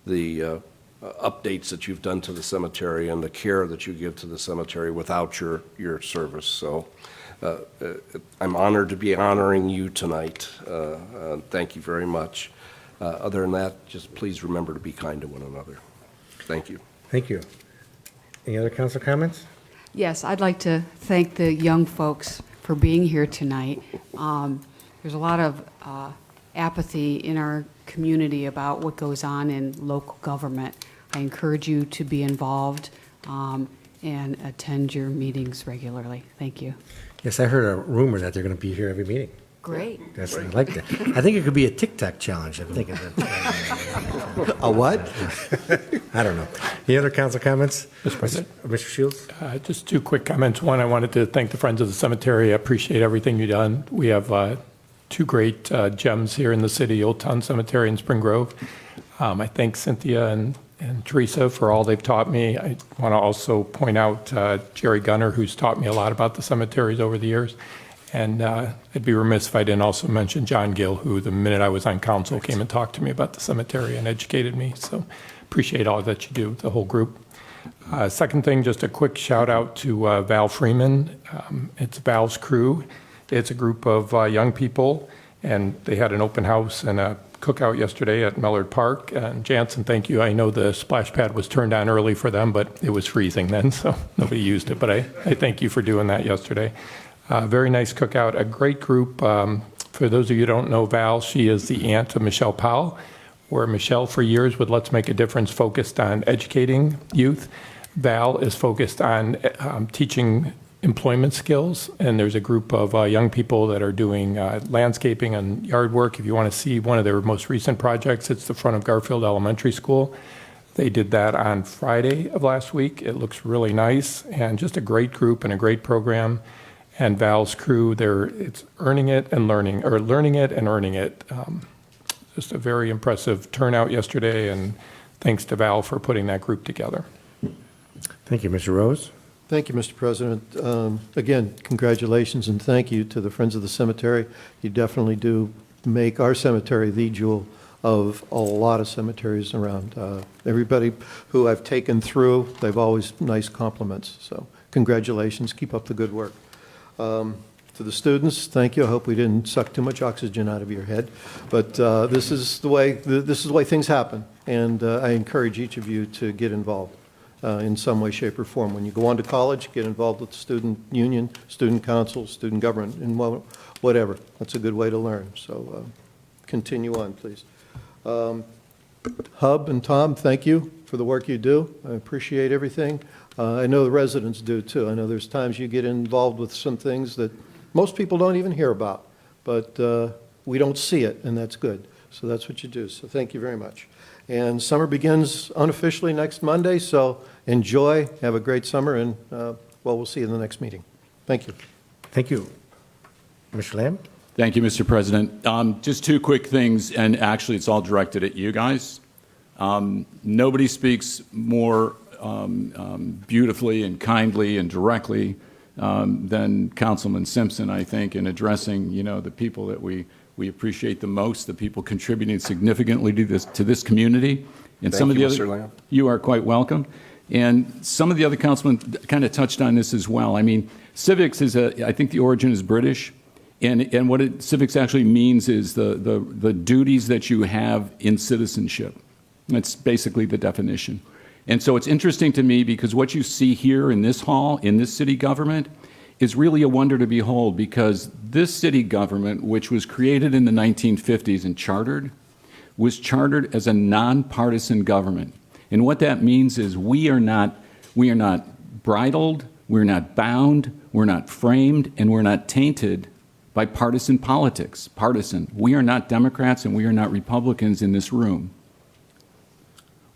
the updates that you've done to the cemetery and the care that you give to the cemetery without your service. So I'm honored to be honoring you tonight. Thank you very much. Other than that, just please remember to be kind to one another. Thank you. Thank you. Any other council comments? Yes, I'd like to thank the young folks for being here tonight. There's a lot of apathy in our community about what goes on in local government. I encourage you to be involved and attend your meetings regularly. Thank you. Yes, I heard a rumor that they're going to be here every meeting. Great. Yes, I like that. I think it could be a tic-tac challenge. I'm thinking that. A what? I don't know. Any other council comments? Mr. President? Mr. Shields? Just two quick comments. One, I wanted to thank the Friends of the Cemetery. I appreciate everything you've done. We have two great gems here in the city, Old Town Cemetery and Spring Grove. I thank Cynthia and Teresa for all they've taught me. I want to also point out Jerry Gunner, who's taught me a lot about the cemeteries over the years. And I'd be remiss if I didn't also mention John Gill, who the minute I was on council came and talked to me about the cemetery and educated me. So appreciate all that you do, the whole group. Second thing, just a quick shout out to Val Freeman. It's Val's crew. It's a group of young people, and they had an open house and a cookout yesterday at Mellard Park. And Jansen, thank you. I know the splash pad was turned on early for them, but it was freezing then, so nobody used it. But I thank you for doing that yesterday. Very nice cookout, a great group. For those of you who don't know Val, she is the aunt of Michelle Powell, where Michelle for years with Let's Make a Difference focused on educating youth. Val is focused on teaching employment skills, and there's a group of young people that are doing landscaping and yard work. If you want to see one of their most recent projects, it's the front of Garfield Elementary School. They did that on Friday of last week. It looks really nice, and just a great group and a great program. And Val's crew, it's earning it and learning, or learning it and earning it. Just a very impressive turnout yesterday, and thanks to Val for putting that group together. Thank you, Mr. Rose. Thank you, Mr. President. Again, congratulations and thank you to the Friends of the Cemetery. You definitely do make our cemetery the jewel of a lot of cemeteries around. Everybody who I've taken through, they've always nice compliments. So congratulations. Keep up the good work. To the students, thank you. I hope we didn't suck too much oxygen out of your head, but this is the way things happen, and I encourage each of you to get involved in some way, shape, or form. When you go on to college, get involved with the student union, student council, student government, and whatever. That's a good way to learn. So continue on, please. Hub and Tom, thank you for the work you do. I appreciate everything. I know the residents do too. I know there's times you get involved with some things that most people don't even hear about, but we don't see it, and that's good. So that's what you do. So thank you very much. And summer begins unofficially next Monday, so enjoy, have a great summer, and we'll see you in the next meeting. Thank you. Thank you. Mr. Lamb? Thank you, Mr. President. Just two quick things, and actually it's all directed at you guys. Nobody speaks more beautifully and kindly and directly than Councilman Simpson, I think, in addressing, the people that we appreciate the most, the people contributing significantly to this community. And Thank you, Mr. Lamb. You are quite welcome. And some of the other councilmen kind of touched on this as well. I mean, civics is I think the origin is British. And what civics actually means is the duties that you have in citizenship. That's basically the definition. And so it's interesting to me because what you see here in this hall, in this city government, is really a wonder to behold, because this city government, which was created in the 1950s and chartered, was chartered as a nonpartisan government. And what that means is we are not bridled, we're not bound, we're not framed, and we're not tainted by partisan politics. Partisan. We are not Democrats and we are not Republicans in this room.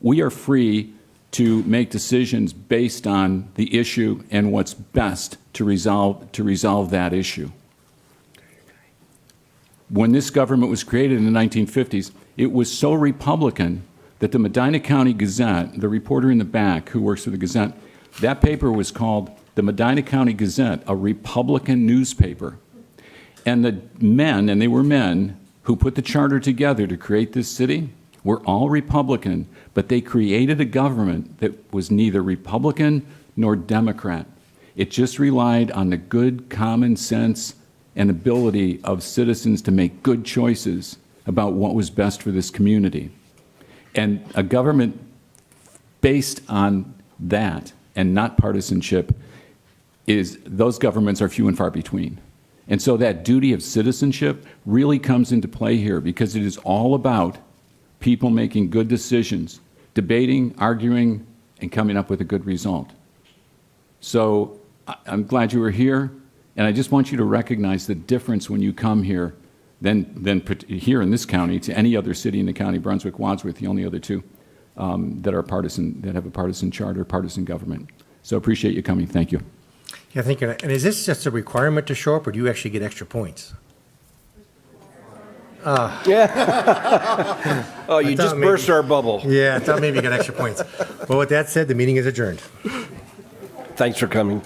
We are free to make decisions based on the issue and what's best to resolve that issue. When this government was created in the 1950s, it was so Republican that the Medina County Gazette, the reporter in the back who works for the Gazette, that paper was called the Medina County Gazette, a Republican newspaper. And the men, and they were men, who put the charter together to create this city were all Republican, but they created a government that was neither Republican nor Democrat. It just relied on the good common sense and ability of citizens to make good choices about what was best for this community. And a government based on that and not partisanship those governments are few and far between. And so that duty of citizenship really comes into play here because it is all about people making good decisions, debating, arguing, and coming up with a good result. So I'm glad you were here, and I just want you to recognize the difference when you come here than here in this county to any other city in the county, Brunswick, Wadsworth, the only other two that are partisan, that have a partisan charter, partisan government. So appreciate you coming. Thank you. Yeah, thank you. And is this just a requirement to show up, or do you actually get extra points? Oh, you just burst our bubble. Yeah, I thought maybe you got extra points. Well, with that said, the meeting is adjourned. Thanks for coming.